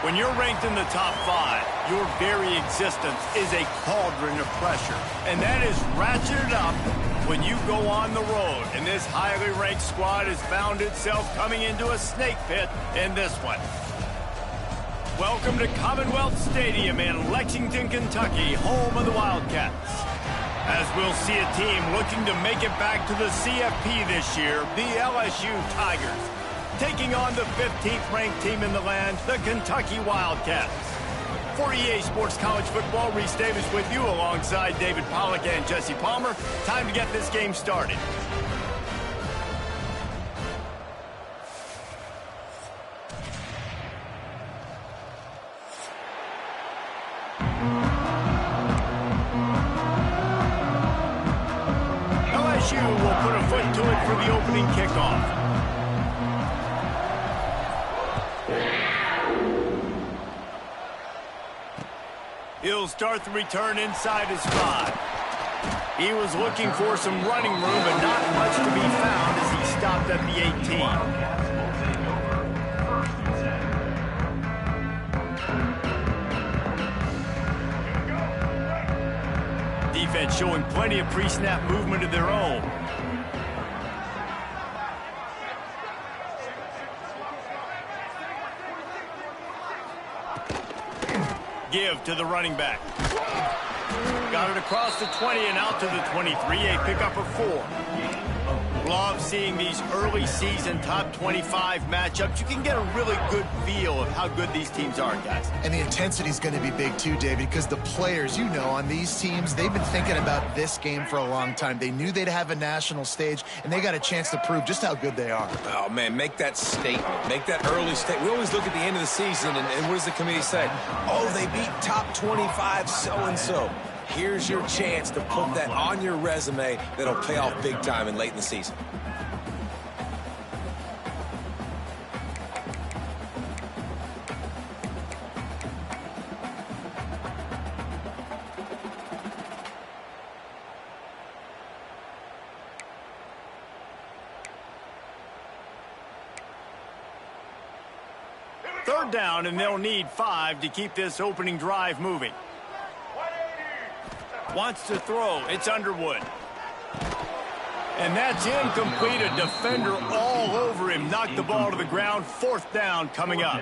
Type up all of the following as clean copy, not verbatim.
When you're ranked in the top 5, your very existence is a cauldron of pressure. And that is ratcheted up when you go on the road. And this highly ranked squad has found itself coming into a snake pit in this one. Welcome to Commonwealth Stadium in Lexington, Kentucky, home of the Wildcats. As we'll see a team looking to make it back to the CFP this year, the LSU Tigers, taking on the 15th ranked team in the land, the Kentucky Wildcats. For EA Sports College Football, Reese Davis with you alongside David Pollack and Jesse Palmer. Time to get this game started. LSU will put a foot to it for the opening kickoff. He'll start the return inside his 5. He was looking for some running room, but not much to be found as he stopped at the 18. Defense showing plenty of pre-snap movement of their own. Give to the running back. Got it across the 20 and out to the 23, a pickup of 4. Love seeing these early season top 25 matchups. You can get a really good feel of how good these teams are, guys. And the intensity is going to be big too, David, because the players, you know, on these teams, they've been thinking about this game for a long time. They knew they'd have a national stage, and they got a chance to prove just how good they are. Oh, man, make that statement. Make that early statement. We always look at the end of the season, and what does the committee say? Oh, they beat top 25 so-and-so. Here's your chance to put that on your resume that'll pay off big time and late in the season. Third down, and they'll need 5 to keep this opening drive moving. Wants to throw. It's Underwood. And that's incomplete. A defender all over him. Knocked the ball to the ground. 4th down coming up.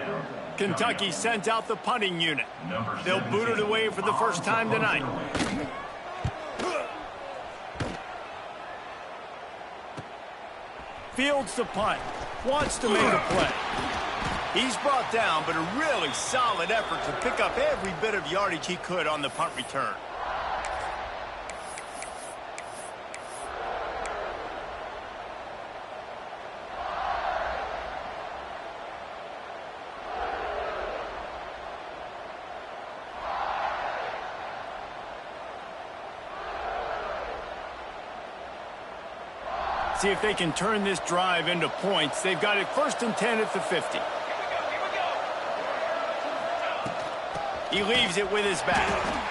Kentucky sent out the punting unit. They'll boot it away for the first time tonight. Fields the punt. Wants to make a play. He's brought down, but a really solid effort to pick up every bit of yardage he could on the punt return. See if they can turn this drive into points. They've got it 1st and 10 at the 50. He leaves it with his back.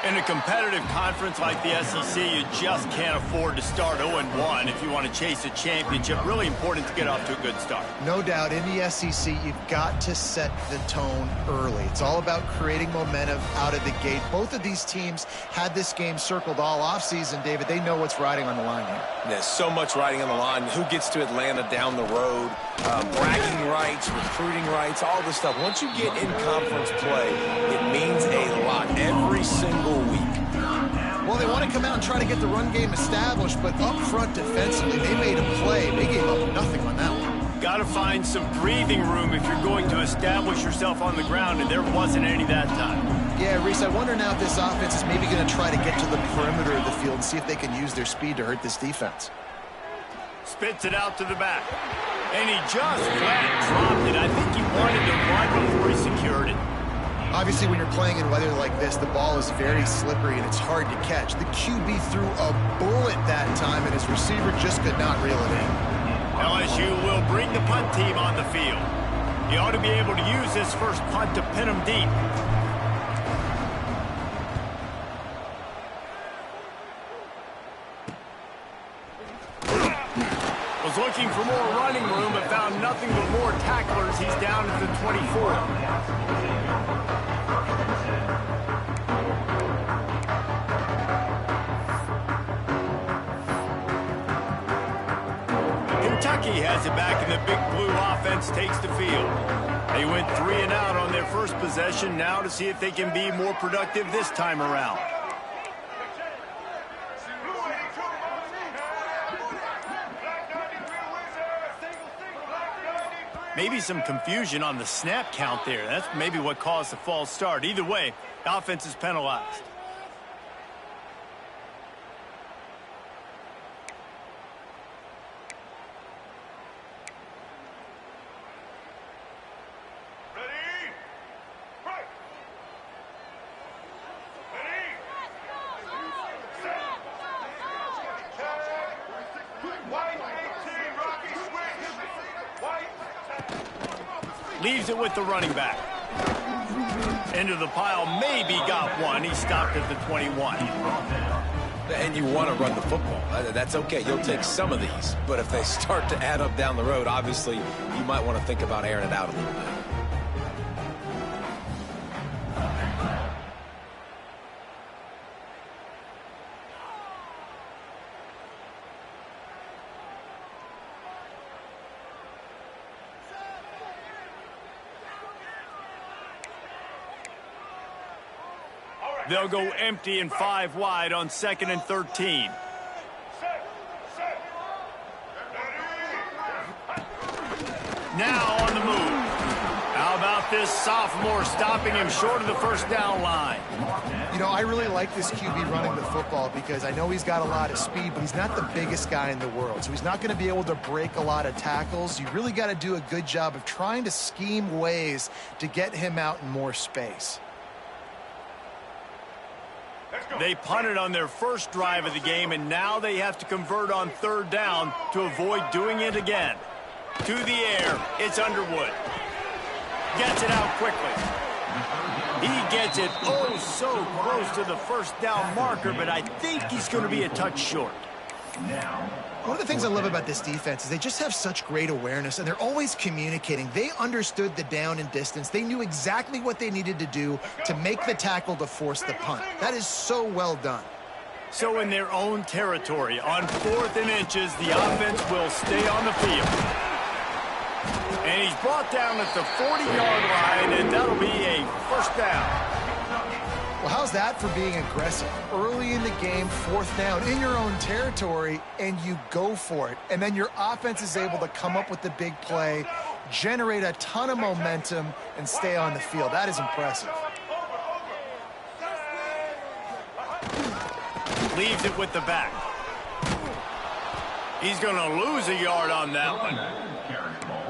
In a competitive conference like the SEC, you just can't afford to start 0-1 if you want to chase a championship. Really important to get off to a good start. No doubt, in the SEC, you've got to set the tone early. It's all about creating momentum out of the gate. Both of these teams had this game circled all offseason, David. They know what's riding on the line here. There's so much riding on the line. Who gets to Atlanta down the road? Bragging rights, recruiting rights, all this stuff. Once you get in conference play, it means a lot every single week. Well, they want to come out and try to get the run game established, but up front defensively, they made a play. They gave up nothing on that one. Got to find some breathing room if you're going to establish yourself on the ground, and there wasn't any that time. Yeah, Reese, I wonder now if this offense is maybe going to try to get to the perimeter of the field and see if they can use their speed to hurt this defense. Spits it out to the back. And he just flat dropped it. I think he wanted to run before he secured it. Obviously, when you're playing in weather like this, the ball is very slippery and it's hard to catch. The QB threw a bullet that time, and his receiver just could not reel it in. LSU will bring the punt team on the field. He ought to be able to use this first punt to pin him deep. Was looking for more running room, but found nothing but more tacklers. He's down at the 24. Kentucky has it back, and the Big Blue offense takes the field. They went 3 and out on their first possession, now to see if they can be more productive this time around. Maybe some confusion on the snap count there. That's maybe what caused the false start. Either way, the offense is penalized. Leaves it with the running back. Into the pile, maybe got one. He stopped at the 21. And you want to run the football. That's okay. You'll take some of these. But if they start to add up down the road, obviously, you might want to think about airing it out a little bit. They'll go empty and 5 wide on 2nd and 13. Now on the move. How about this sophomore stopping him short of the first down line? You know, I really like this QB running the football because I know he's got a lot of speed, but he's not the biggest guy in the world. So he's not going to be able to break a lot of tackles. You really got to do a good job of trying to scheme ways to get him out in more space. They punted on their first drive of the game, and now they have to convert on 3rd down to avoid doing it again. To the air, it's Underwood. Gets it out quickly. He gets it oh so close to the first down marker, but I think he's going to be a touch short. One of the things I love about this defense is they just have such great awareness, and they're always communicating. They understood the down and distance. They knew exactly what they needed to do to make the tackle to force the punt. That is so well done. So in their own territory, on 4th and inches, the offense will stay on the field. And he's brought down at the 40-yard line, and that'll be a first down. Well, how's that for being aggressive? Early in the game, 4th down in your own territory, and you go for it. And then your offense is able to come up with the big play, generate a ton of momentum, and stay on the field. That is impressive. Leaves it with the back. He's going to lose a yard on that one.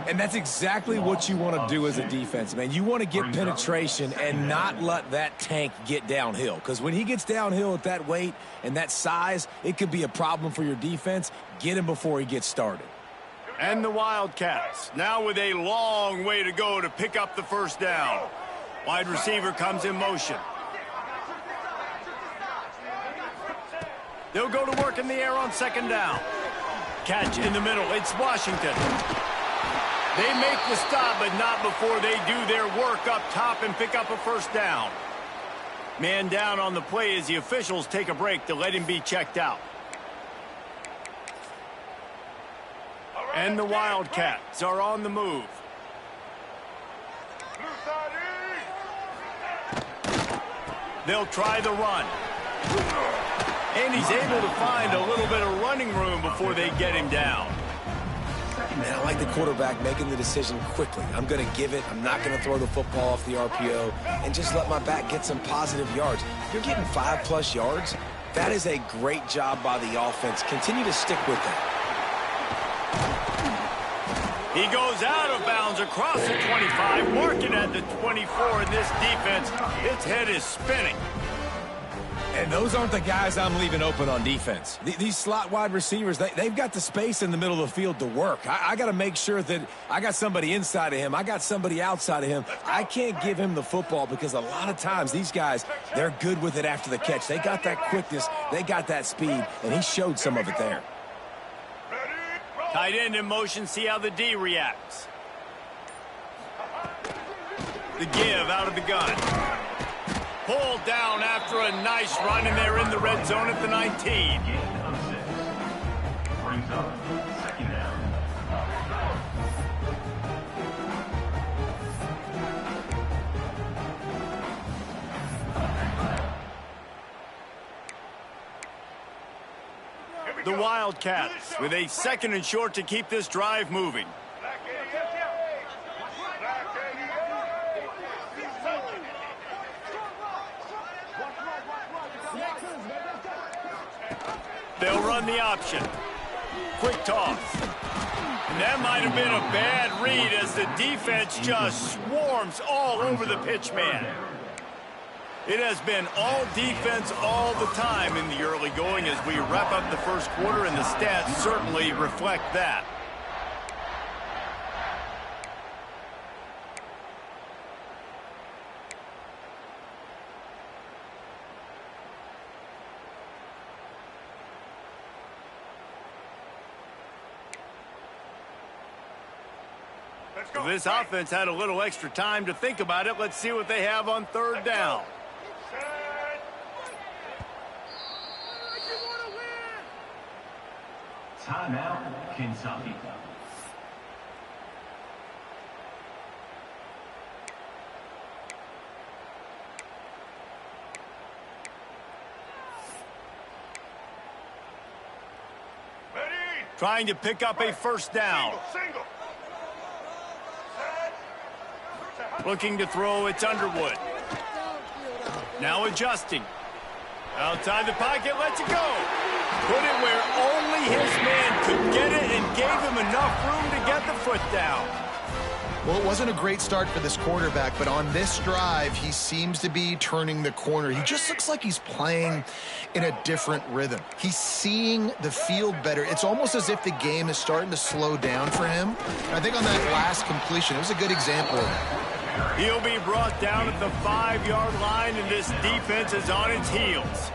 And that's exactly what you want to do as a defense, man. You want to get penetration and not let that tank get downhill. Because when he gets downhill at that weight and that size, it could be a problem for your defense. Get him before he gets started. And the Wildcats, now with a long way to go to pick up the first down. Wide receiver comes in motion. They'll go to work in the air on 2nd down. Catch in the middle. It's Washington. They make the stop, but not before they do their work up top and pick up a first down. Man down on the play as the officials take a break to let him be checked out. And the Wildcats are on the move. They'll try the run. And he's able to find a little bit of running room before they get him down. Man, I like the quarterback making the decision quickly. I'm going to give it. I'm not going to throw the football off the RPO and just let my back get some positive yards. You're getting 5+ yards. That is a great job by the offense. Continue to stick with that. He goes out of bounds across the 25, marking at the 24, and this defense, its head is spinning. And those aren't the guys I'm leaving open on defense. These slot wide receivers, they've got the space in the middle of the field to work. I got to make sure that I got somebody inside of him. I got somebody outside of him. I can't give him the football because a lot of times these guys, they're good with it after the catch. They got that quickness. They got that speed, and he showed some of it there. Tight end in motion, see how the D reacts. The give out of the gun. Pulled down after a nice run, and they're in the red zone at the 19. Brings up second down. The Wildcats with a 2nd and short to keep this drive moving. They'll run the option. Quick toss. And that might have been a bad read as the defense just swarms all over the pitch man. It has been all defense all the time in the early going as we wrap up the first quarter, and the stats certainly reflect that. This offense had a little extra time to think about it. Let's see what they have on 3rd down. Timeout, Kentucky. Trying to pick up a 1st down. Looking to throw, it's Underwood. Now adjusting. Outside the pocket, lets it go. Put it where only his man could get it and gave him enough room to get the foot down. Well, it wasn't a great start for this quarterback, but on this drive, he seems to be turning the corner. He just looks like he's playing in a different rhythm. He's seeing the field better. It's almost as if the game is starting to slow down for him. And I think on that last completion, it was a good example of that. He'll be brought down at the 5-yard line, and this defense is on its heels.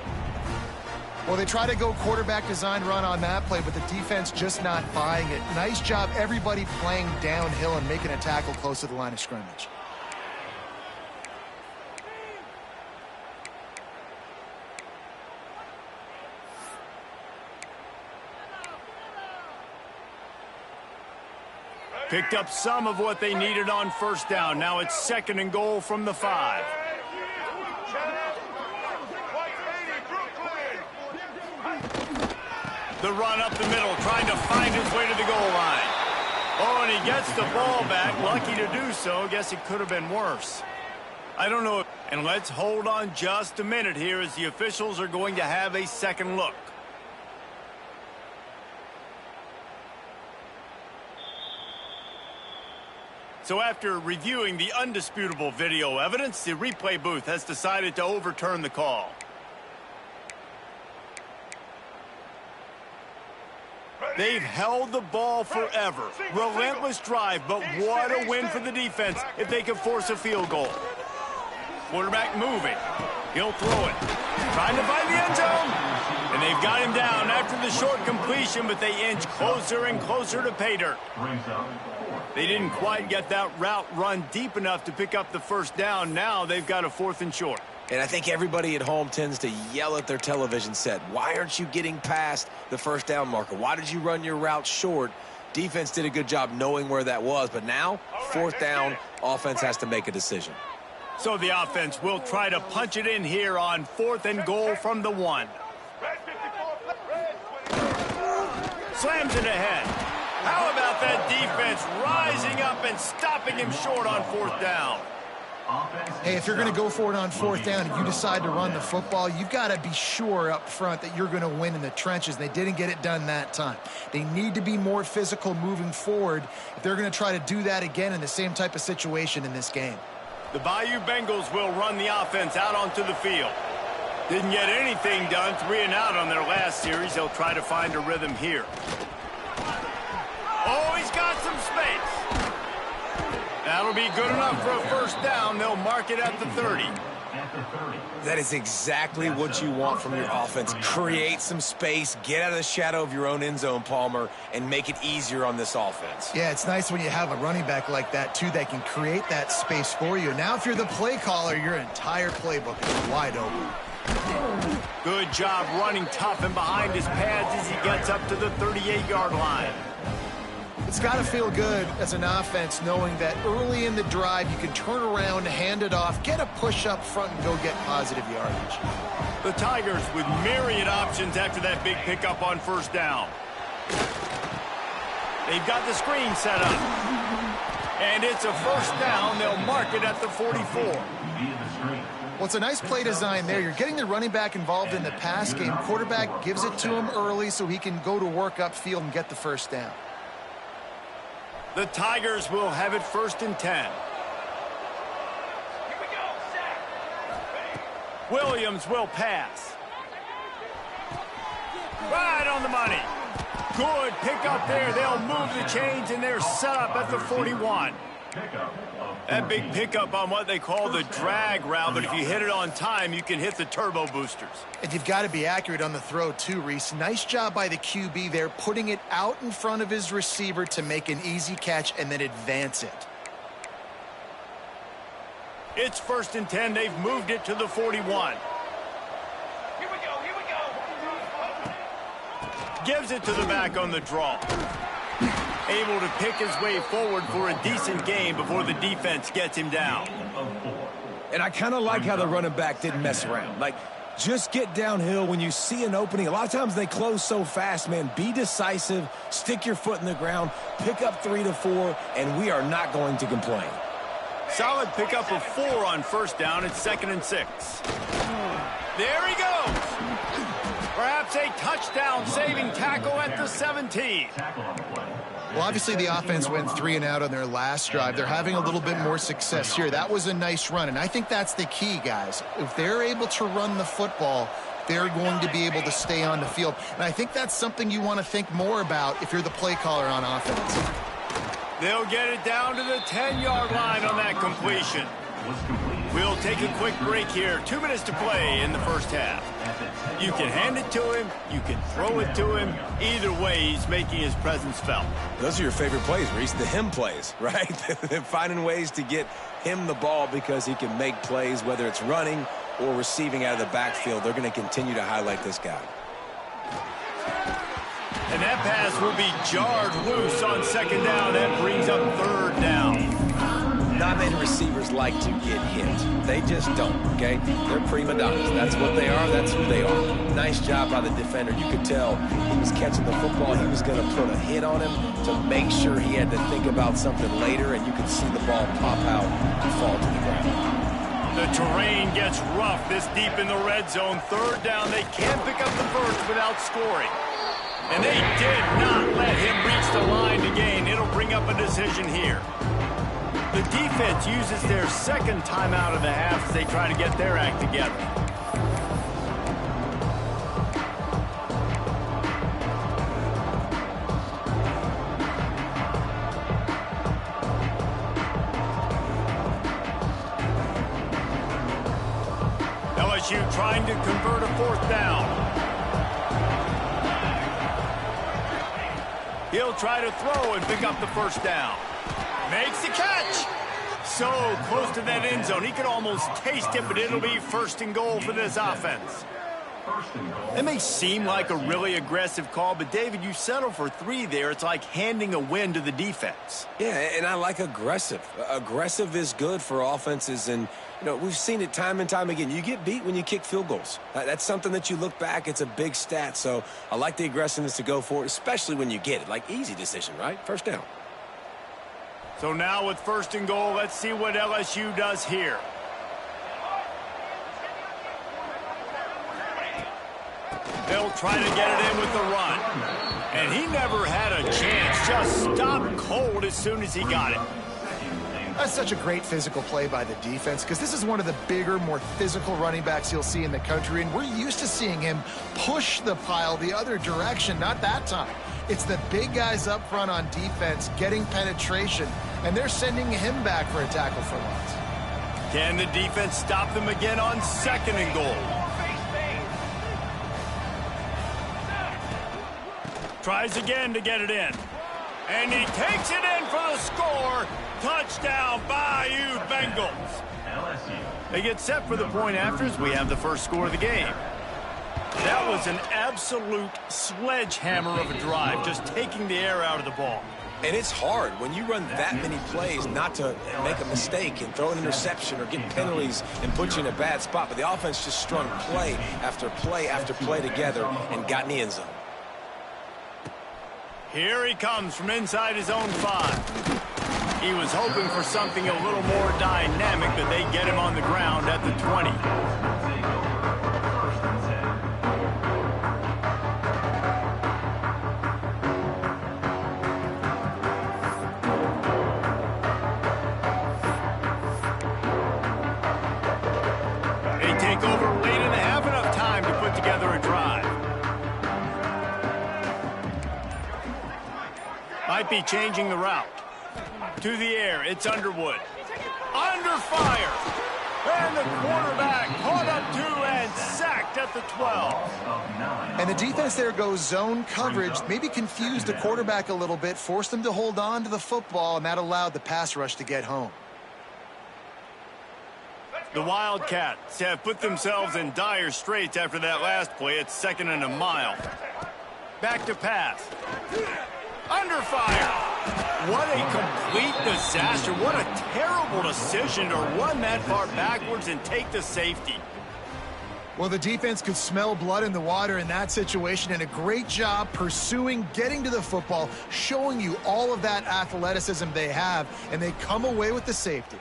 Well, they try to go quarterback design run on that play, but the defense just not buying it. Nice job, everybody playing downhill and making a tackle close to the line of scrimmage. Picked up some of what they needed on 1st down. Now it's 2nd and goal from the 5. The run up the middle, trying to find his way to the goal line. Oh, and he gets the ball back. Lucky to do so. Guess it could have been worse. I don't know. And let's hold on just a minute here as the officials are going to have a second look. So after reviewing the undisputable video evidence, the replay booth has decided to overturn the call. They've held the ball forever. Relentless drive, but what a win for the defense if they can force a field goal. Quarterback moving. He'll throw it. Trying to find the end zone. And they've got him down after the short completion, but they inch closer and closer to pay dirt. They didn't quite get that route run deep enough to pick up the 1st down. Now they've got a 4th and short. And I think everybody at home tends to yell at their television set. Why aren't you getting past the 1st down marker? Why did you run your route short? Defense did a good job knowing where that was. But now, 4th down, offense has to make a decision. So the offense will try to punch it in here on 4th and goal from the 1. Slams it ahead. How about that defense rising up and stopping him short on 4th down? Hey, if you're going to go for it on 4th down and you decide to run the football, you've got to be sure up front that you're going to win in the trenches. They didn't get it done that time. They need to be more physical moving forward if they're going to try to do that again in the same type of situation in this game. The Bayou Bengals will run the offense out onto the field. Didn't get anything done, 3 and out on their last series. They'll try to find a rhythm here. Oh, he's got some space. That'll be good enough for a 1st down. They'll mark it at the 30. at the 30. That is exactly what you want from your offense. Create some space, get out of the shadow of your own end zone, Palmer, and make it easier on this offense. Yeah, it's nice when you have a running back like that, too, that can create that space for you. Now, if you're the play caller, your entire playbook is wide open. Good job running tough and behind his pads as he gets up to the 38-yard line. It's got to feel good as an offense knowing that early in the drive you can turn around, hand it off, get a push up front, and go get positive yardage. The Tigers with myriad options after that big pickup on first down. They've got the screen set up. And it's a first down. They'll mark it at the 44. Well, it's a nice play design there. You're getting the running back involved in the pass game. Quarterback gives it to him early so he can go to work upfield and get the first down. The Tigers will have it 1st and 10. Williams will pass. Right on the money. Good pickup there. They'll move the chains, and they're set up at the 41. That big pickup on what they call the drag route, but if you hit it on time, you can hit the turbo boosters. And you've got to be accurate on the throw, too, Reese. Nice job by the QB there, putting it out in front of his receiver to make an easy catch and then advance it. It's 1st and 10. They've moved it to the 41. Gives it to the back on the draw. Able to pick his way forward for a decent game before the defense gets him down. And I kind of like how the running back didn't mess around. Like, just get downhill when you see an opening. A lot of times they close so fast, man. Be decisive, stick your foot in the ground, pick up 3 to 4, and we are not going to complain. Solid pickup of 4 on first down. It's 2nd and 6. There he goes. Perhaps a touchdown-saving tackle at the 17. Well, obviously the offense went 3 and out on their last drive. They're having a little bit more success here. That was a nice run, and I think that's the key, guys. If they're able to run the football, they're going to be able to stay on the field. And I think that's something you want to think more about if you're the play caller on offense. They'll get it down to the 10-yard line on that completion. We'll take a quick break here. 2 minutes to play in the first half. You can hand it to him. You can throw it to him. Either way, he's making his presence felt. Those are your favorite plays, Reese, the him plays, right? Finding ways to get him the ball because he can make plays, whether it's running or receiving out of the backfield. They're going to continue to highlight this guy. And that pass will be jarred loose on 2nd down. That brings up 3rd down. Not many receivers like to get hit. They just don't, okay? They're prima donnas. That's what they are. That's who they are. Nice job by the defender. You could tell he was catching the football. He was going to put a hit on him to make sure he had to think about something later, and you could see the ball pop out and fall to the ground. The terrain gets rough this deep in the red zone. 3rd down. They can't pick up the first without scoring. And they did not let him reach the line to gain. It'll bring up a decision here. The defense uses their 2nd timeout of the half as they try to get their act together. LSU trying to convert a 4th down. He'll try to throw and pick up the first down. Makes the catch. So close to that end zone. He could almost taste it, but it'll be 1st and goal for this offense. It may seem like a really aggressive call, but David, you settle for 3 there. It's like handing a win to the defense. Yeah, and I like aggressive. Aggressive is good for offenses, and you know, we've seen it time and time again. You get beat when you kick field goals. That's something that you look back, it's a big stat. So I like the aggressiveness to go for it, especially when you get it. Like, easy decision, right? First down. So now with 1st and goal, let's see what LSU does here. They'll try to get it in with the run. And he never had a chance. Just stopped cold as soon as he got it. That's such a great physical play by the defense because this is one of the bigger, more physical running backs you'll see in the country, and we're used to seeing him push the pile the other direction. Not that time. It's the big guys up front on defense getting penetration, and they're sending him back for a tackle for loss. Can the defense stop them again on 2nd and goal? Tries again to get it in. And he takes it in for the score. Touchdown, Bayou Bengals. They get set for the point after as we have the first score of the game. That was an absolute sledgehammer of a drive, just taking the air out of the ball. And it's hard when you run that many plays not to make a mistake and throw an interception or get penalties and put you in a bad spot. But the offense just strung play after play after play together and got in the end zone. Here he comes from inside his own 5. He was hoping for something a little more dynamic, but they get him on the ground at the 20. They take over late and have enough time to put together a drive. Might be changing the route. To the air, it's Underwood. Under fire. And the quarterback caught up to and sacked at the 12. And the defense there goes zone coverage, maybe confused the quarterback a little bit, forced him to hold on to the football, and that allowed the pass rush to get home. The Wildcats have put themselves in dire straits after that last play. It's 2nd and a mile. Back to pass. Under fire. What a complete disaster. What a terrible decision to run that far backwards and take the safety. Well, the defense could smell blood in the water in that situation, and a great job pursuing, getting to the football, showing you all of that athleticism they have, and they come away with the safety.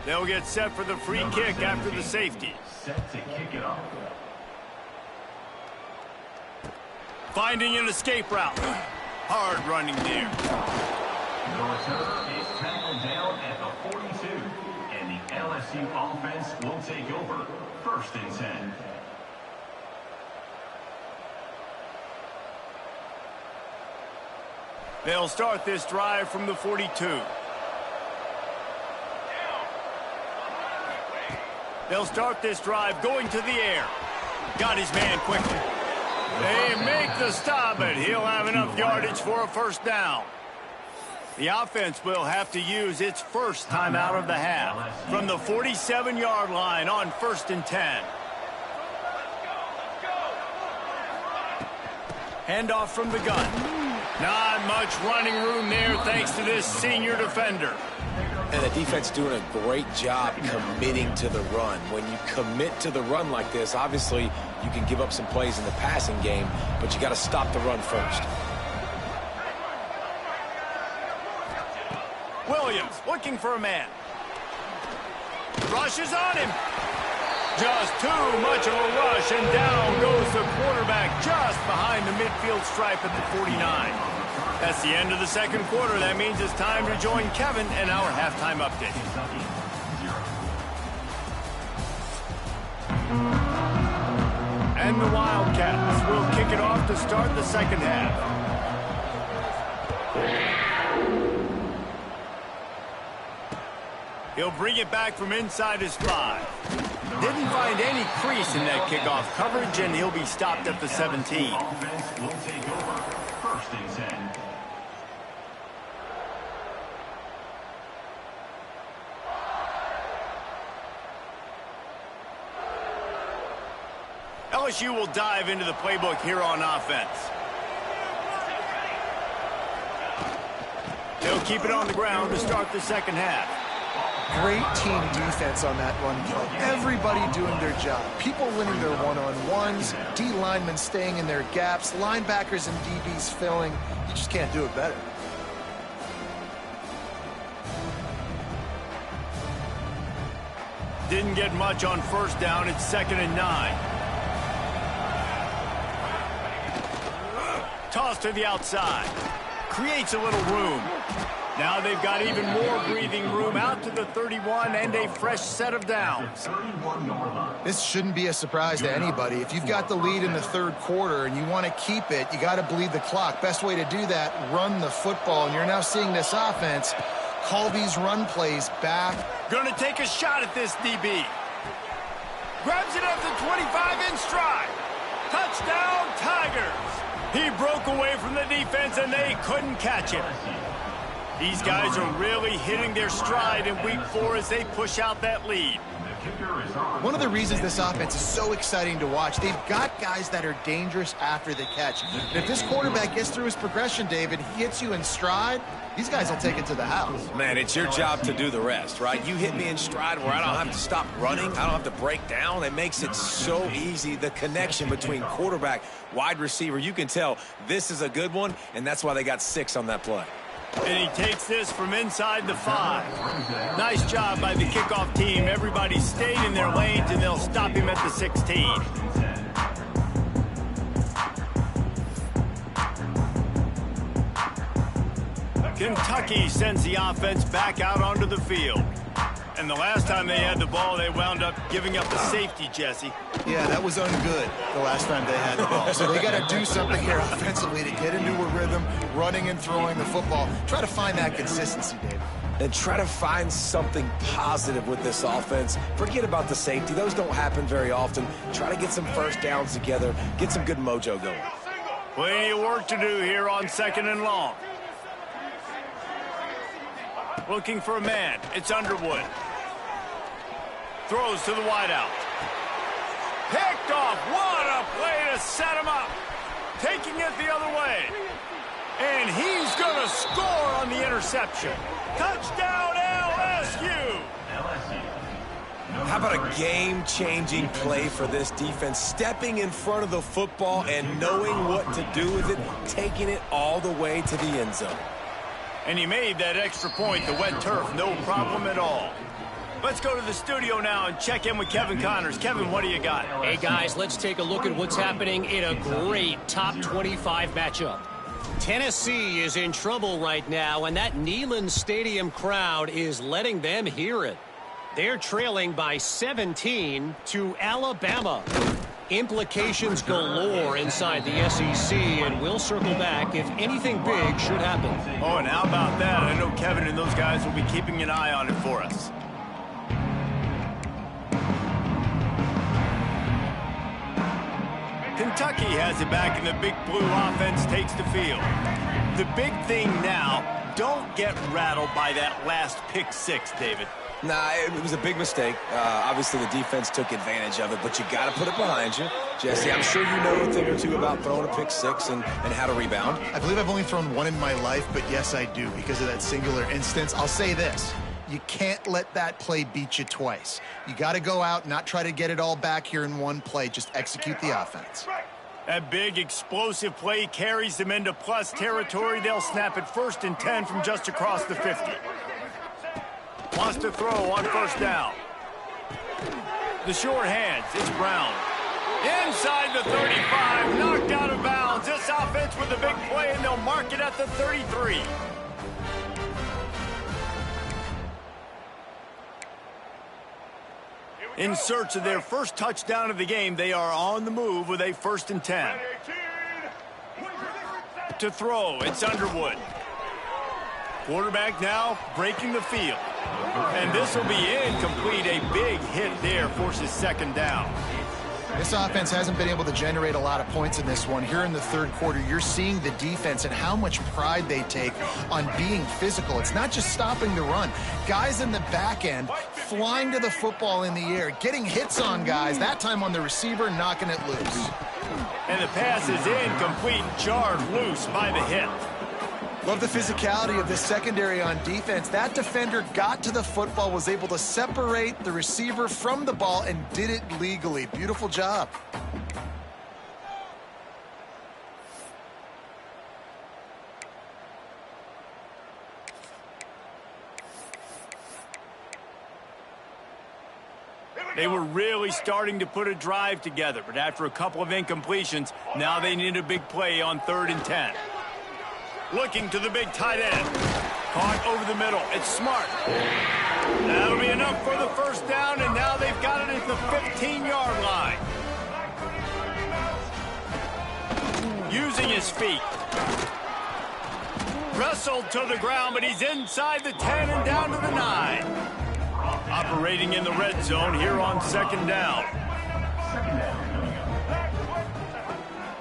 They'll get set for the free kick after the safety. Set to kick it off. Finding an escape route. Hard running there. The returner is tackled down at the 42. And the LSU offense will take over. 1st and 10. They'll start this drive from the 42. They'll start this drive going to the air. Got his man quickly. They make the stop, but he'll have enough yardage for a 1st down. The offense will have to use its first timeout of the half from the 47-yard line on 1st and 10. Handoff from the gun. Not much running room there thanks to this senior defender. And the defense doing a great job committing to the run. When you commit to the run like this, obviously you can give up some plays in the passing game, but you got to stop the run first. Williams looking for a man. Rushes on him. Just too much of a rush, and down goes the quarterback just behind the midfield stripe at the 49. That's the end of the 2nd quarter. That means it's time to join Kevin in our halftime update. And the Wildcats will kick it off to start the 2nd half. He'll bring it back from inside his 5. Didn't find any crease in that kickoff coverage, and he'll be stopped at the 17. Offense will take over. 1st and 10. LSU will dive into the playbook here on offense. They'll keep it on the ground to start the 2nd half. Great team defense on that run play. Everybody doing their job. People winning their one-on-ones, D linemen staying in their gaps, linebackers and DBs filling. You just can't do it better. Didn't get much on 1st down. It's 2nd and 9. Toss to the outside. Creates a little room. Now they've got even more breathing room out to the 31 and a fresh set of downs. This shouldn't be a surprise to anybody. If you've got the lead in the third quarter and you want to keep it, you got to bleed the clock. Best way to do that, run the football. And you're now seeing this offense call these run plays back. Going to take a shot at this DB. Grabs it up to 25 in stride. Touchdown, Tigers. He broke away from the defense and they couldn't catch him. These guys are really hitting their stride in week 4 as they push out that lead. One of the reasons this offense is so exciting to watch, they've got guys that are dangerous after the catch. And if this quarterback gets through his progression, David, he hits you in stride, these guys will take it to the house. Man, it's your job to do the rest, right? You hit me in stride where I don't have to stop running. I don't have to break down. It makes it so easy. The connection between quarterback, wide receiver, you can tell this is a good one, and that's why they got 6 on that play. And he takes this from inside the 5. Nice job by the kickoff team. Everybody stayed in their lanes, and they'll stop him at the 16. Kentucky sends the offense back out onto the field. And the last time they had the ball, they wound up giving up the safety, Jesse. Yeah, that was ungood the last time they had the ball. So they got to do something here offensively to get into a rhythm, running and throwing the football. Try to find that consistency, David. And try to find something positive with this offense. Forget about the safety. Those don't happen very often. Try to get some first downs together. Get some good mojo going. Plenty of work to do here on 2nd and long. Looking for a man. It's Underwood. Throws to the wideout. Picked off. What a play to set him up. Taking it the other way. And he's going to score on the interception. Touchdown, LSU. How about a game-changing play for this defense? Stepping in front of the football and knowing what to do with it, taking it all the way to the end zone. And he made that extra point, the wet turf, no problem at all. Let's go to the studio now and check in with Kevin Connors. Kevin, what do you got? Hey, guys, let's take a look at what's happening in a great top 25 matchup. Tennessee is in trouble right now, and that Neyland Stadium crowd is letting them hear it. They're trailing by 17 to Alabama. Implications galore inside the SEC, and we'll circle back if anything big should happen. Oh, and how about that? I know Kevin and those guys will be keeping an eye on it for us. Kentucky has it back, and the Big Blue offense takes the field. The big thing now, don't get rattled by that last pick 6, David. Nah, it was a big mistake. Obviously, the defense took advantage of it, but you got to put it behind you. Jesse, I'm sure you know a thing or two about throwing a pick 6 and how to rebound. I believe I've only thrown one in my life, but yes, I do because of that singular instance. I'll say this. You can't let that play beat you twice. You got to go out, not try to get it all back here in one play. Just execute the offense. That big explosive play carries them into plus territory. They'll snap it 1st and 10 from just across the 50. Wants to throw on 1st down. The short hands. It's Brown. Inside the 35. Knocked out of bounds. This offense with a big play, and they'll mark it at the 33. In search of their first touchdown of the game, they are on the move with a 1st and 10. To throw, it's Underwood. Quarterback now breaking the field. And this will be incomplete. A big hit there forces 2nd down. This offense hasn't been able to generate a lot of points in this one. Here in the third quarter, you're seeing the defense and how much pride they take on being physical. It's not just stopping the run. Guys in the back end flying to the football in the air, getting hits on guys, that time on the receiver, knocking it loose. And the pass is incomplete, jarred loose by the hit. Love the physicality of this secondary on defense. That defender got to the football, was able to separate the receiver from the ball, and did it legally. Beautiful job. They were really starting to put a drive together, but after a couple of incompletions, now they need a big play on 3rd and 10. Looking to the big tight end. Caught over the middle. It's smart. That'll be enough for the first down, and now they've got it at the 15-yard line. Using his feet. Wrestled to the ground, but he's inside the 10 and down to the 9. Operating in the red zone here on second down.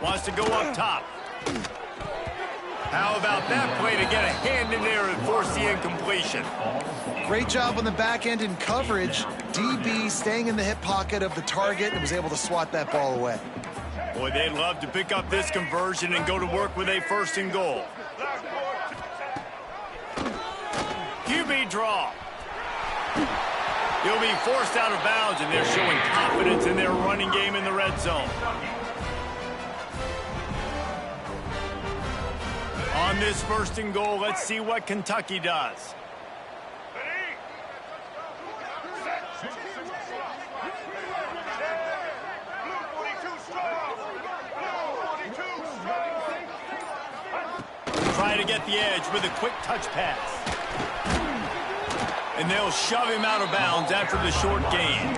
Wants to go up top. How about that play to get a hand in there and force the incompletion? Great job on the back end in coverage. DB staying in the hip pocket of the target and was able to swat that ball away. Boy, they'd love to pick up this conversion and go to work with a first and goal. QB draw. He'll be forced out of bounds, and they're showing confidence in their running game in the red zone. On this first and goal, let's see what Kentucky does. Trying to get the edge with a quick touch pass. And they'll shove him out of bounds after the short gain.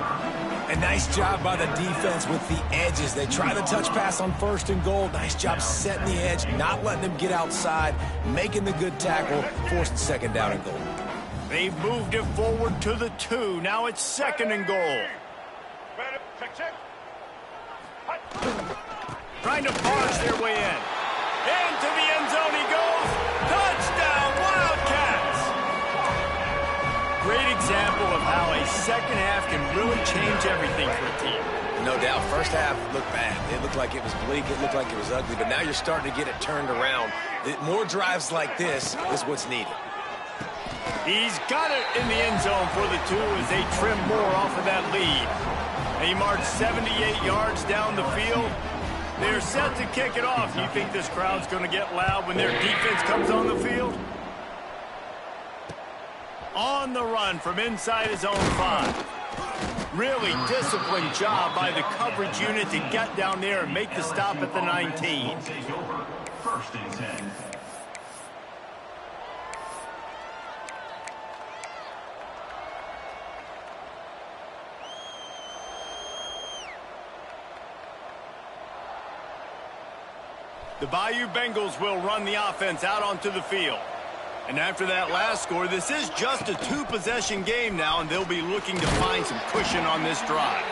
A nice job by the defense with the edges. They try the touch pass on first and goal. Nice job setting the edge, not letting them get outside, making the good tackle, forced second down and goal. They've moved it forward to the 2. Now it's second and goal. Trying to barge their way in. Into the end zone he goes. Touchdown, Wildcats! Great example of how a second half can really change everything for a team. No doubt, first half looked bad. It looked like it was bleak. It looked like it was ugly. But now you're starting to get it turned around. More drives like this is what's needed. He's got it in the end zone for the 2 as they trim more off of that lead. He marched 78 yards down the field. They're set to kick it off. You think this crowd's going to get loud when their defense comes on the field? On the run from inside his own 5. Really disciplined job by the coverage unit to get down there and make the stop at the 19. First and 10. The Bayou Bengals will run the offense out onto the field. And after that last score, this is just a 2-possession game now, and they'll be looking to find some cushion on this drive.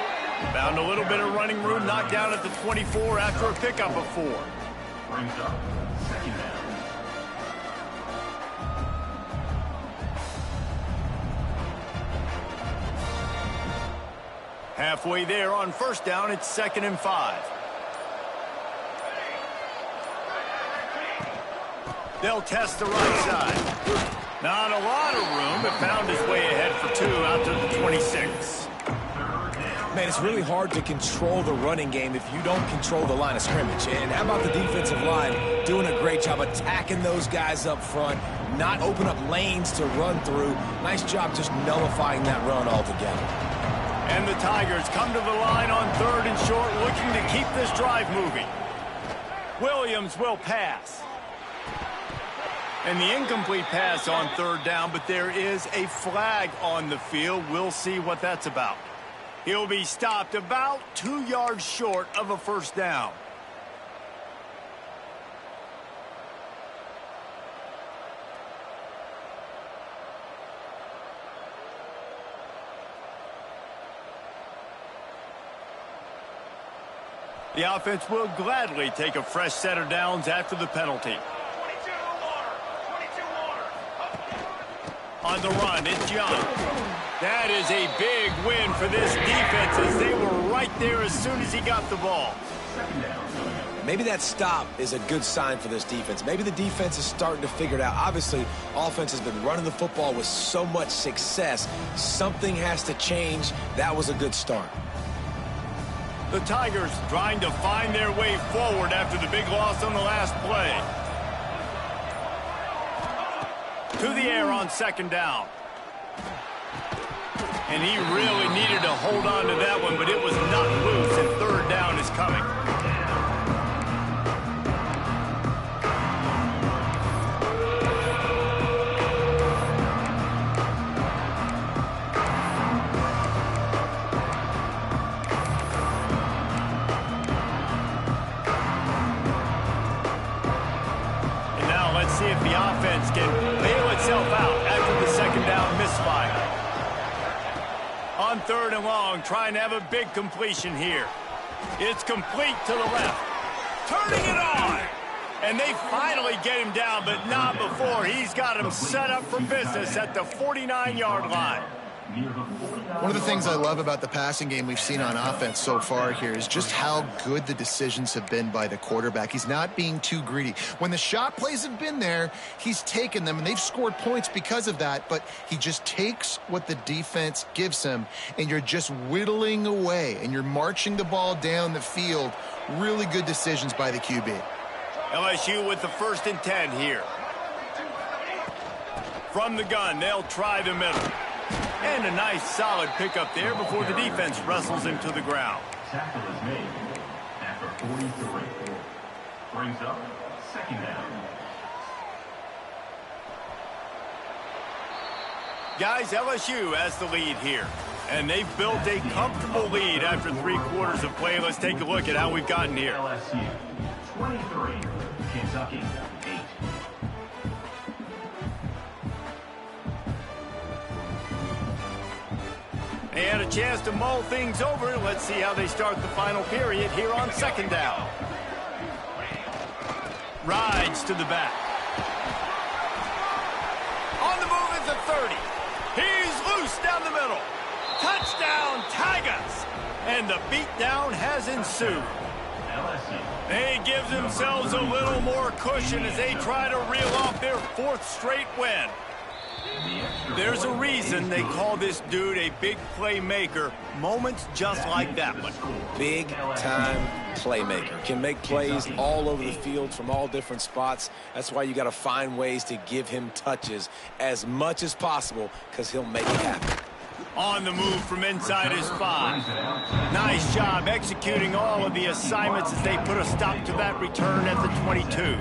Found a little bit of running room, knocked down at the 24 after a pickup of 4. Brings up second down. Halfway there on first down, it's second and 5. They'll test the right side. Not a lot of room, but found his way ahead for 2 out to the 26. Man, it's really hard to control the running game if you don't control the line of scrimmage. And how about the defensive line doing a great job attacking those guys up front, not open up lanes to run through. Nice job just nullifying that run altogether. And the Tigers come to the line on 3rd and short, looking to keep this drive moving. Williams will pass. And the incomplete pass on 3rd down, but there is a flag on the field. We'll see what that's about. He'll be stopped about 2 yards short of a first down. The offense will gladly take a fresh set of downs after the penalty. On the run, it's Young. That is a big win for this defense as they were right there as soon as he got the ball. Maybe that stop is a good sign for this defense. Maybe the defense is starting to figure it out. Obviously, offense has been running the football with so much success. Something has to change. That was a good start. The Tigers trying to find their way forward after the big loss on the last play. To the air on second down. And he really needed to hold on to that one, but it was not loose, and 3rd down is coming. 3rd and long, trying to have a big completion here. It's complete to the left. Turning it on. And they finally get him down, but not before. He's got him set up for business at the 49-yard line. One of the things I love about the passing game we've seen on offense so far here is just how good the decisions have been by the quarterback. He's not being too greedy. When the shot plays have been there, he's taken them, and they've scored points because of that, but he just takes what the defense gives him, and you're just whittling away, and you're marching the ball down the field. Really good decisions by the QB. LSU with the 1st and 10 here. From the gun, they'll try the middle. And a nice solid pickup there before the defense wrestles him to the ground. Tackle is made after 43. Brings up 2nd down. Guys, LSU has the lead here. And they've built a comfortable lead after 3 quarters of play. Let's take a look at how we've gotten here. LSU 23, Kentucky 8. They had a chance to mull things over. Let's see how they start the final period here on 2nd down. Rides to the back. On the move is the 30. He's loose down the middle. Touchdown, Tigers! And the beatdown has ensued. They give themselves a little more cushion as they try to reel off their 4th straight win. There's a reason they call this dude a big playmaker. Moments just like that one. Big-time playmaker. Can make plays all over the field from all different spots. That's why you got to find ways to give him touches as much as possible, because he'll make it happen. On the move from inside his 5. Nice job executing all of the assignments as they put a stop to that return at the 22.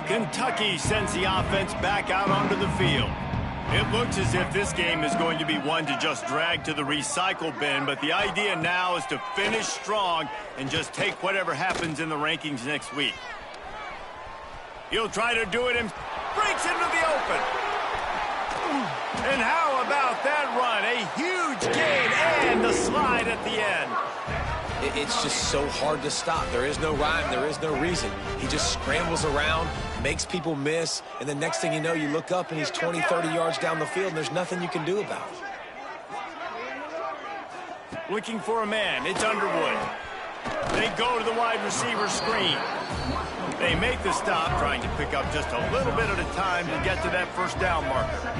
Kentucky sends the offense back out onto the field. It looks as if this game is going to be one to just drag to the recycle bin, but the idea now is to finish strong and just take whatever happens in the rankings next week. He'll try to do it and breaks into the open. And how about that run? A huge gain and the slide at the end. It's just so hard to stop. There is no rhyme. There is no reason. He just scrambles around, makes people miss, and the next thing you know, you look up and he's 20, 30 yards down the field, and there's nothing you can do about it. Looking for a man. It's Underwood. They go to the wide receiver screen. They make the stop, trying to pick up just a little bit at a time to get to that 1st down marker.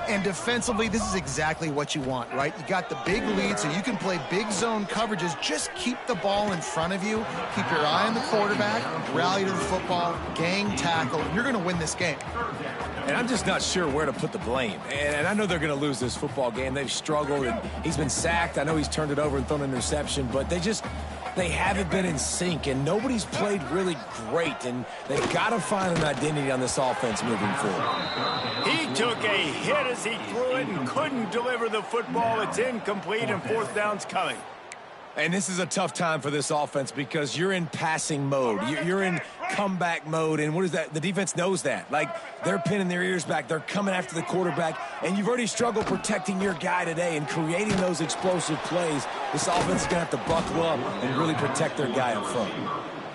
And defensively, this is exactly what you want, right? You got the big lead, so you can play big zone coverages. Just keep the ball in front of you. Keep your eye on the quarterback. Rally to the football. Gang tackle. You're going to win this game. And I'm just not sure where to put the blame. And I know they're going to lose this football game. They've struggled, and he's been sacked. I know he's turned it over and thrown an interception, but they haven't been in sync, and nobody's played really great, and they've got to find an identity on this offense moving forward. He took a hit as he threw it and couldn't deliver the football. It's incomplete, and 4th down's coming. And this is a tough time for this offense because you're in passing mode. You're in comeback mode, and what is that? The defense knows that. Like, they're pinning their ears back. They're coming after the quarterback, and you've already struggled protecting your guy today and creating those explosive plays. This offense is going to have to buckle up and really protect their guy up front.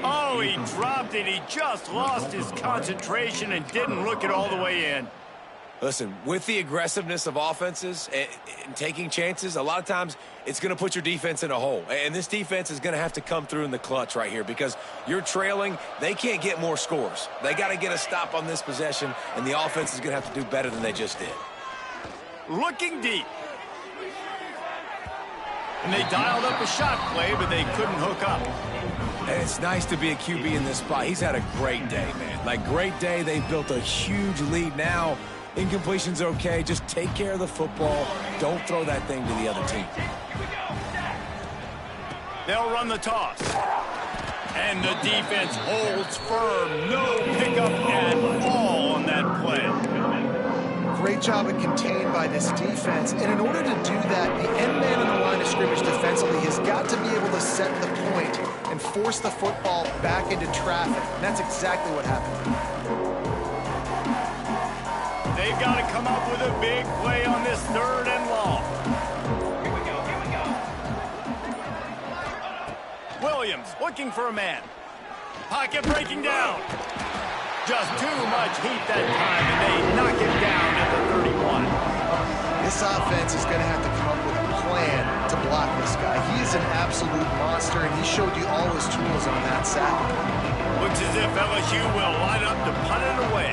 Oh, he dropped it. He just lost his concentration and didn't look it all the way in. Listen, with the aggressiveness of offenses and taking chances, a lot of times it's going to put your defense in a hole. And this defense is going to have to come through in the clutch right here because you're trailing. They can't get more scores. They got to get a stop on this possession, and the offense is going to have to do better than they just did. Looking deep. And they dialed up a shot play, but they couldn't hook up. And it's nice to be a QB in this spot. He's had a great day, man. Like, great day. They've built a huge lead now. Incompletion's okay. Just take care of the football. Don't throw that thing to the other team. They'll run the toss. And the defense holds firm. No pickup at all on that play. Great great job of contained by this defense. And in order to do that, the end man on the line of scrimmage defensively has got to be able to set the point and force the football back into traffic. And that's exactly what happened. They've got to come up with a big play on this 3rd and long. Here we go. Williams looking for a man. Pocket breaking down. Just too much heat that time, and they knock him down at the 31. This offense is going to have to come up with a plan to block this guy. He is an absolute monster, and he showed you all his tools on that sack. Looks as if LSU will line up to punt it away.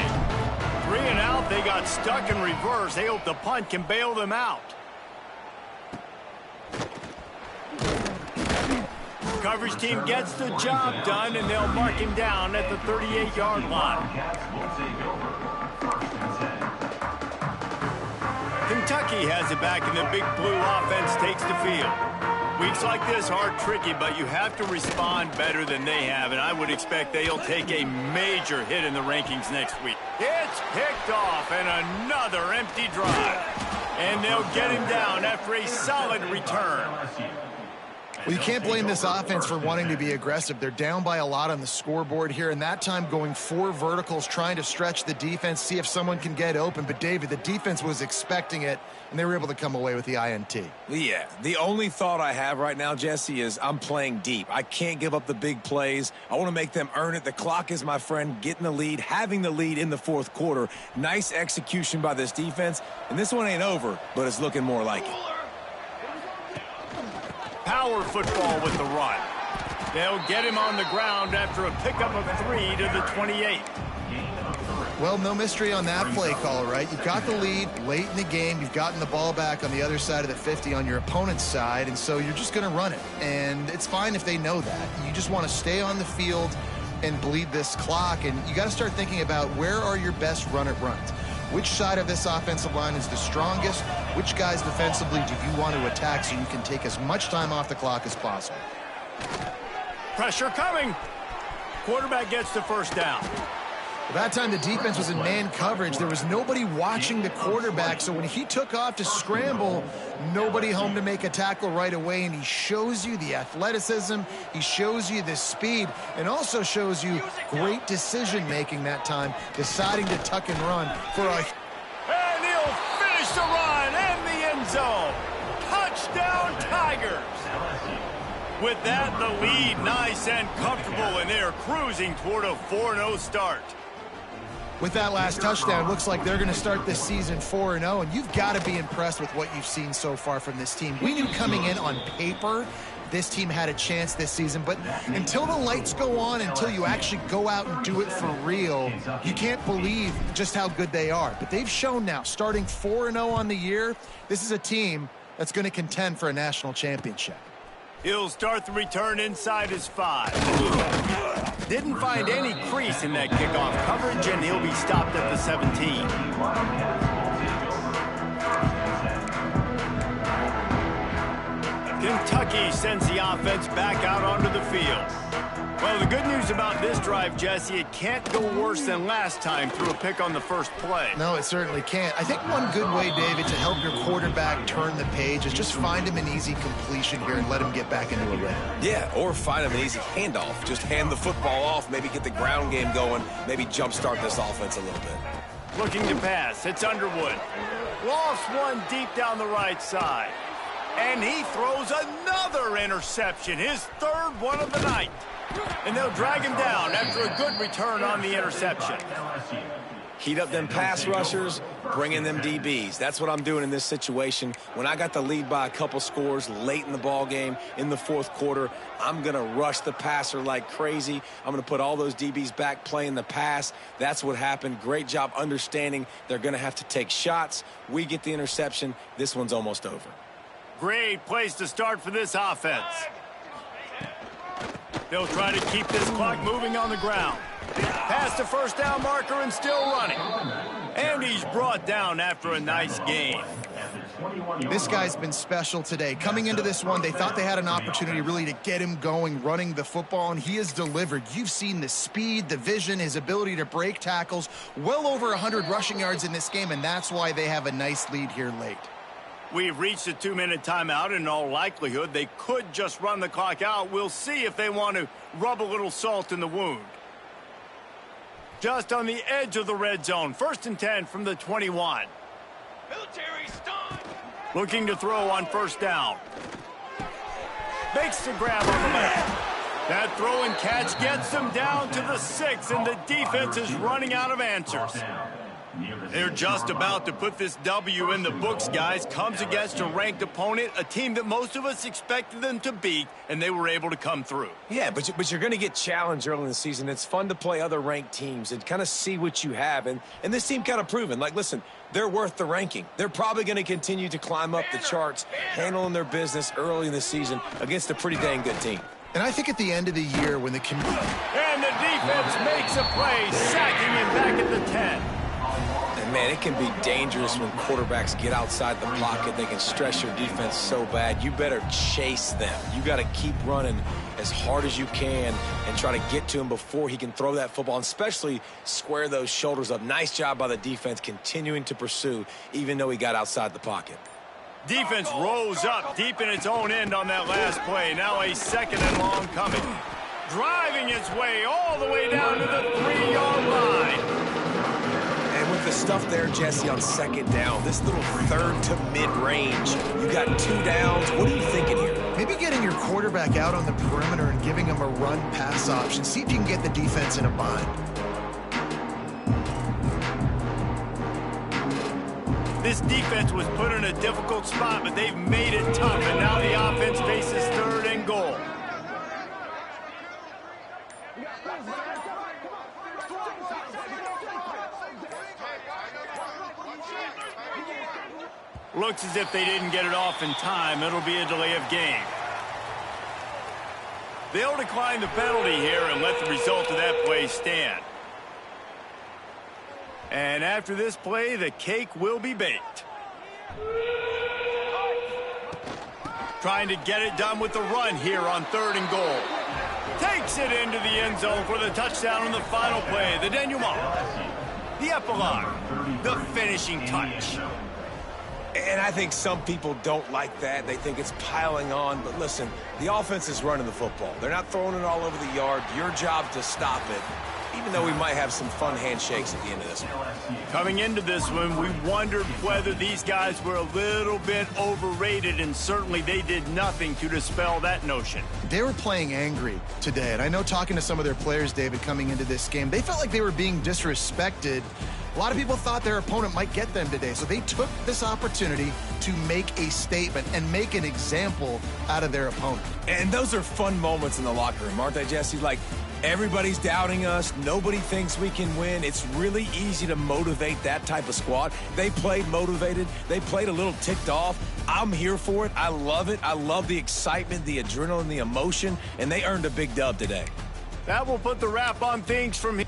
3 and out, they got stuck in reverse. They hope the punt can bail them out. Coverage team gets the job done, and they'll mark him down at the 38-yard line. Kentucky has it back, and the Big Blue offense takes the field. Weeks like this are tricky, but you have to respond better than they have, and I would expect they'll take a major hit in the rankings next week. It's picked off, and another empty drive. And they'll get him down after a solid return. Well, you can't blame this offense for wanting to be aggressive. They're down by a lot on the scoreboard here, and that time going 4 verticals, trying to stretch the defense, see if someone can get open. But, David, the defense was expecting it, and they were able to come away with the INT. Yeah, the only thought I have right now, Jesse, is I'm playing deep. I can't give up the big plays. I want to make them earn it. The clock is my friend. Getting the lead, having the lead in the 4th quarter. Nice execution by this defense, and this one ain't over, but it's looking more like it. Power football with the run. They'll get him on the ground after a pickup of 3 to the 28. Well, no mystery on that play call, right? You've got the lead late in the game. You've gotten the ball back on the other side of the 50 on your opponent's side, and so you're just going to run it. And it's fine if they know that. You just want to stay on the field and bleed this clock, and you got to start thinking about where are your best run-it-runs. Which side of this offensive line is the strongest? Which guys defensively do you want to attack so you can take as much time off the clock as possible? Pressure coming. Quarterback gets the first down. That time the defense was in man coverage. There was nobody watching the quarterback, so when he took off to scramble, nobody home to make a tackle right away, and he shows you the athleticism, he shows you the speed, and also shows you great decision-making that time, deciding to tuck and run for a... And he'll finish the run and the end zone. Touchdown, Tigers. With that, the lead nice and comfortable, and they're cruising toward a 4-0 start. With that last touchdown, looks like they're going to start this season 4-0, and you've got to be impressed with what you've seen so far from this team. We knew coming in on paper this team had a chance this season, but until the lights go on, until you actually go out and do it for real, you can't believe just how good they are. But they've shown now, starting 4-0 on the year, this is a team that's going to contend for a national championship. He'll start the return inside his 5. Didn't find any crease in that kickoff coverage, and he'll be stopped at the 17. Kentucky sends the offense back out onto the field. Well, the good news about this drive, Jesse, it can't go worse than last time through a pick on the first play. No, it certainly can't. I think one good way, David, to help your quarterback turn the page is just find him an easy completion here and let him get back into a rhythm. Yeah, or find him an easy handoff. Just hand the football off, maybe get the ground game going, maybe jumpstart this offense a little bit. Looking to pass, it's Underwood. Lost one deep down the right side. And he throws another interception, his 3rd one of the night. And they'll drag him down after a good return on the interception. Heat up them pass rushers, bring in them DBs. That's what I'm doing in this situation. When I got the lead by a couple scores late in the ball game in the 4th quarter, I'm going to rush the passer like crazy. I'm going to put all those DBs back playing the pass. That's what happened. Great job understanding they're going to have to take shots. We get the interception. This one's almost over. Great place to start for this offense. They'll try to keep this clock moving on the ground. Past the first down marker and still running. And he's brought down after a nice gain. This guy's been special today. Coming into this one, they thought they had an opportunity really to get him going, running the football, and he has delivered. You've seen the speed, the vision, his ability to break tackles, well over 100 rushing yards in this game, and that's why they have a nice lead here late. We've reached a 2-minute timeout. In all likelihood, they could just run the clock out. We'll see if they want to rub a little salt in the wound. Just on the edge of the red zone. 1st and 10 from the 21. Military stun. Looking to throw on 1st down. Makes the grab on the left. That throw and catch gets them down to the 6, and the defense is running out of answers. They're just about to put this W in the books, guys. Comes against a ranked opponent, a team that most of us expected them to beat, and they were able to come through. Yeah, but you're going to get challenged early in the season. It's fun to play other ranked teams and kind of see what you have. And this team kind of proven, like, listen, they're worth the ranking. They're probably going to continue to climb up the charts, handling their business early in the season against a pretty dang good team. And I think at the end of the year when the And the defense makes a play, sacking him back at the 10. And, man, it can be dangerous when quarterbacks get outside the pocket. They can stress your defense so bad. You better chase them. You got to keep running as hard as you can and try to get to him before he can throw that football, and especially square those shoulders up. Nice job by the defense continuing to pursue even though he got outside the pocket. Defense rose up deep in its own end on that last play. Now a 2nd and long coming. Driving its way all the way down to the 3-yard line. And with the stuff there, Jesse, on 2nd down, this little 3rd to mid-range, you got 2 downs. What are you thinking here? Maybe getting your quarterback out on the perimeter and giving him a run-pass option. See if you can get the defense in a bind. This defense was put in a difficult spot, but they've made it tough, and now the offense faces 3rd and goal. Looks as if they didn't get it off in time. It'll be a delay of game. They'll decline the penalty here and let the result of that play stand. And after this play, the cake will be baked. Trying to get it done with the run here on 3rd and goal. Takes it into the end zone for the touchdown on the final play. The denouement. The epilogue. The finishing touch. And I think some people don't like that. They think it's piling on. But listen, the offense is running the football. They're not throwing it all over the yard. Your job to stop it, even though we might have some fun handshakes at the end of this one. Coming into this one, we wondered whether these guys were a little bit overrated, and certainly they did nothing to dispel that notion. They were playing angry today, and I know talking to some of their players, David, coming into this game, they felt like they were being disrespected. A lot of people thought their opponent might get them today, so they took this opportunity to make a statement and make an example out of their opponent. And those are fun moments in the locker room, aren't they, Jesse? Like, everybody's doubting us. Nobody thinks we can win. It's really easy to motivate that type of squad. They played motivated. They played a little ticked off. I'm here for it. I love it. I love the excitement, the adrenaline, the emotion, and they earned a big dub today. That will put the wrap on things from here.